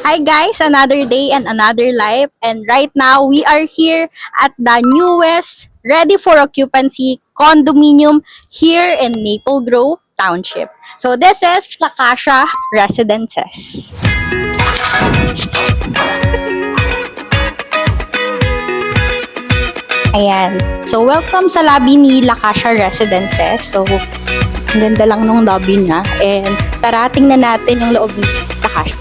Hi guys, another day and another life. And right now, we are here at the newest ready for occupancy condominium here in Maple Grove Township. So this is La Casa Residences. Ayan. So welcome sa lobby ni La Casa Residences. So ang ganda lang nung lobby niya. And tara, tingnan natin yung loob ni La Casa.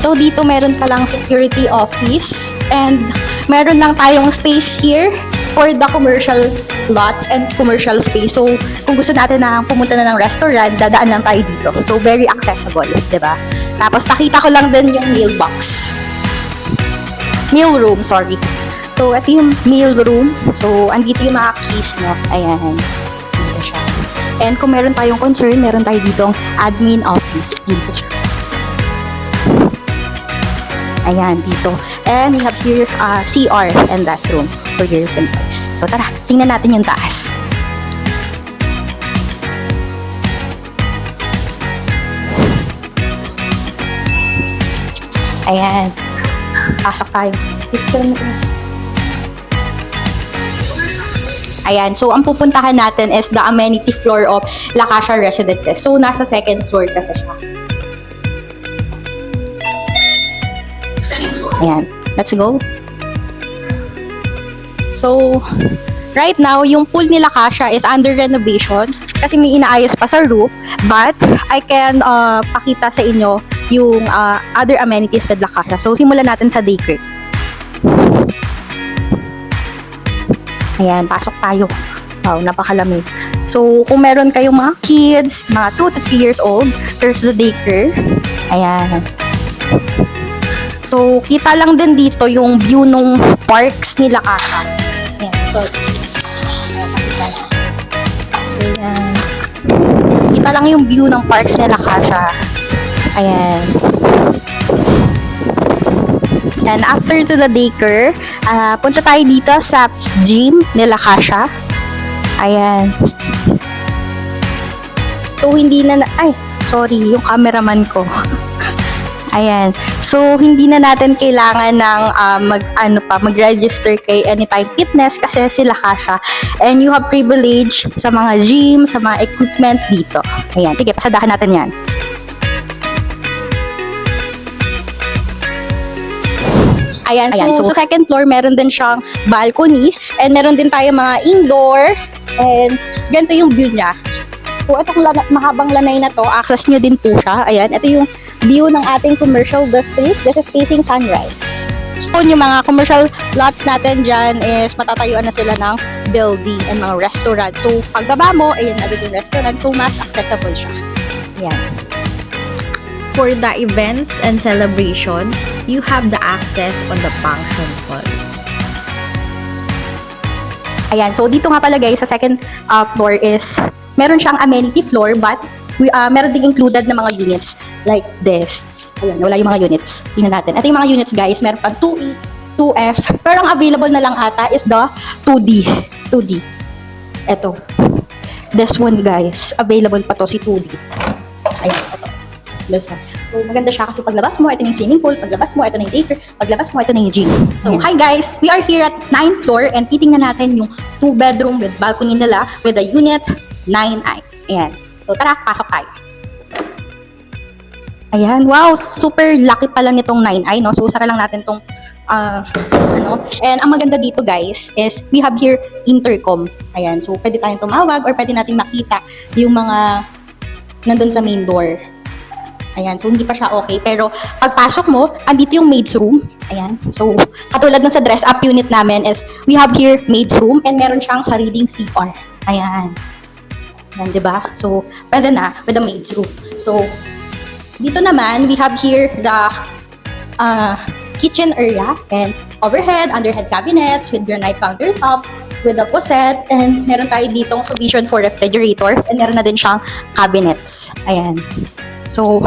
So, dito meron pa lang security office and meron lang tayong space here for the commercial lots and commercial space. So, kung gusto natin na pumunta na ng restaurant, dadaan lang tayo dito. So, very accessible, di ba? Tapos, nakita ko lang din yung mailbox. Mail room, sorry. So, ito yung mail room. So, andito yung mga keys, no? Ayan. Dito siya. And kung meron tayong concern, meron tayo ditong admin office. Dito siya. Ayan, dito. And we have here CR and restroom for girls and boys. So tara, tingnan natin yung taas. Ayan. Pasok tayo. Ayan, so ang pupuntahan natin is the amenity floor of La Casa Residences. So nasa second floor kasi siya. Ayan, let's go. So, right now, yung pool ni La Casa is under renovation kasi may inaayos pa sa roof. But, I can pakita sa inyo yung other amenities with La Casa. So, simulan natin sa daycare. Ayan, pasok tayo. Wow, napakalamig. So, kung meron kayong mga kids, mga 2 to 3 years old, there's the daycare. Ayan. So, kita lang din dito yung view nung parks ni La Casa. Ayan, so, yan. Kita lang yung view ng parks ni La Casa. Ayan. And after to the daycare, punta tayo dito sa gym ni La Casa. Ayan. So, hindi na ay, sorry, yung cameraman ko. Ayan. So, hindi na natin kailangan ng mag-register kay Anytime Fitness kasi sila Casa. And you have privilege sa mga gym, sa mga equipment dito. Ayan. Sige, pasadahan natin yan. Ayan. So, sa second floor, meron din siyang balcony. And meron din tayo mga indoor. And ganito yung view niya. So, itong mahabang lanay na to, access nyo din po siya. Ayan, ito yung view ng ating commercial district. This is facing sunrise. So, yung mga commercial lots natin dyan is matatayuan na sila ng building and mga restaurant. So, pagbaba mo, ayan agad yung restaurant. So, mas accessible siya. Ayan. For the events and celebration, you have the access on the function hall. Ayan, so dito nga pala guys, sa second floor is meron siyang amenity floor but meron ding included na mga units like this. Ayan, wala yung mga units. Tingnan natin. Ito yung mga units guys, meron pa 2E, 2F. Pero ang available na lang ata is the 2D. 2D. Ito. This one guys, available pa to si 2D. Ayan, ito. This one. So maganda siya kasi paglabas mo, ito na yung swimming pool. Paglabas mo, ito na yung daycare. Paglabas mo, ito na yung gym. So hi guys, we are here at 9th floor and titingnan natin yung 2-bedroom with balcony nila with a unit 9i. Ayan. So tara, pasok tayo. Ayan, wow, super laki pala nitong 9i, no? So sara lang natin tong And ang maganda dito guys is we have here intercom. Ayan, so pwede tayong tumawag or pwede natin makita yung mga nandun sa main door. Ayan, so hindi pa siya okay. Pero pagpasok mo, andito yung maid's room. Ayan, so katulad ng sa dress-up unit namin is we have here maid's room and meron siyang sariling CR. Ayan. Ayan, diba? So, pwede na with the maid's room. So, dito naman, we have here the kitchen area and overhead, underhead cabinets with granite countertop with a closet and meron tayo ditong provision for refrigerator and meron na din siyang cabinets. Ayan. So,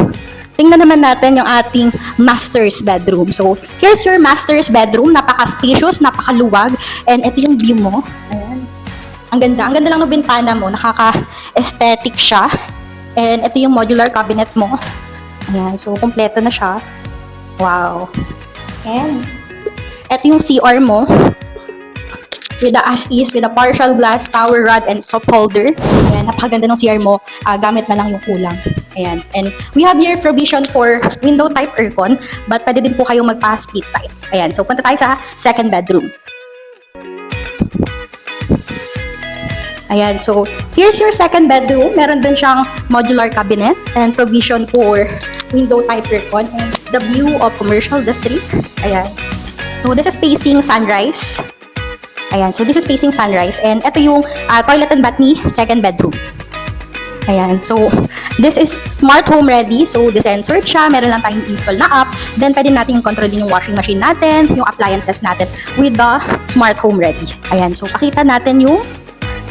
tingnan naman natin yung ating master's bedroom. So, here's your master's bedroom. Napaka-spacious, napakaluwag. And ito yung view mo. Ayan. Ang ganda. Ang ganda lang ng bintana mo. Nakaka-aesthetic siya. And ito yung modular cabinet mo. Ayan, so kompleto na siya. Wow. And ito yung CR mo. With the as-is, with a partial glass, power rod, and soap holder. Ayan, napakaganda ng CR mo. Gamit na lang yung kulang. Ayan. And we have here provision for window type aircon, but pwede din po kayong magpa-split type. Ayan, so punta tayo sa second bedroom. Ayan, so here's your second bedroom. Meron din siyang modular cabinet and provision for window type aircon and the view of commercial district. Ayan. So this is facing sunrise. Ayan, so this is facing sunrise. And ito yung toilet and bath ni second bedroom. Ayan, so this is smart home ready. So desensored siya, meron lang tayong install na app. Then pwede natin kontrolin yung washing machine natin, yung appliances natin with the smart home ready. Ayan, so pakita natin yung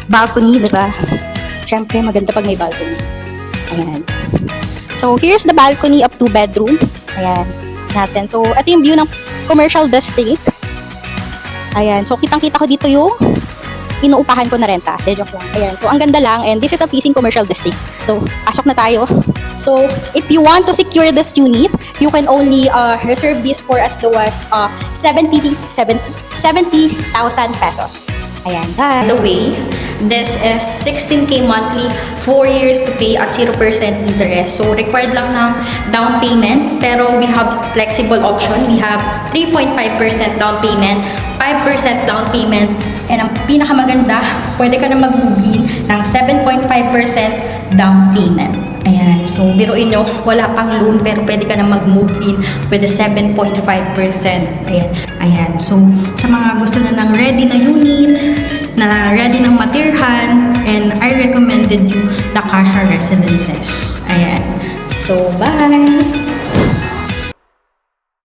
balcony, di ba? Siyempre, maganda pag may balcony. Ayan. So here's the balcony of 2 bedroom. Ayan, natin. So ito yung view ng commercial district. Ayan, so kitang-kita ko dito yung inuupahan ko na renta. Joke lang. Ayan, so ang ganda lang and this is a facing commercial district. So, pasok na tayo. So, if you want to secure this unit, you can only reserve this for as low as 70,000 pesos. Ayan, By the way, this is 16K monthly, 4 years to pay at 0% interest. So, required lang ng down payment. Pero we have flexible option. We have 3.5% down payment, 5% down payment, and ang pinakamaganda, pwede ka na mag-move in ng 7.5% down payment. Ayan, so biruin nyo, wala pang loan pero pwede ka na mag-move in with the 7.5%. Ayan, so sa mga gusto na ng ready na unit, na ready ng matirhan, and I recommended you the Kasha Residences. Ayan, so bye!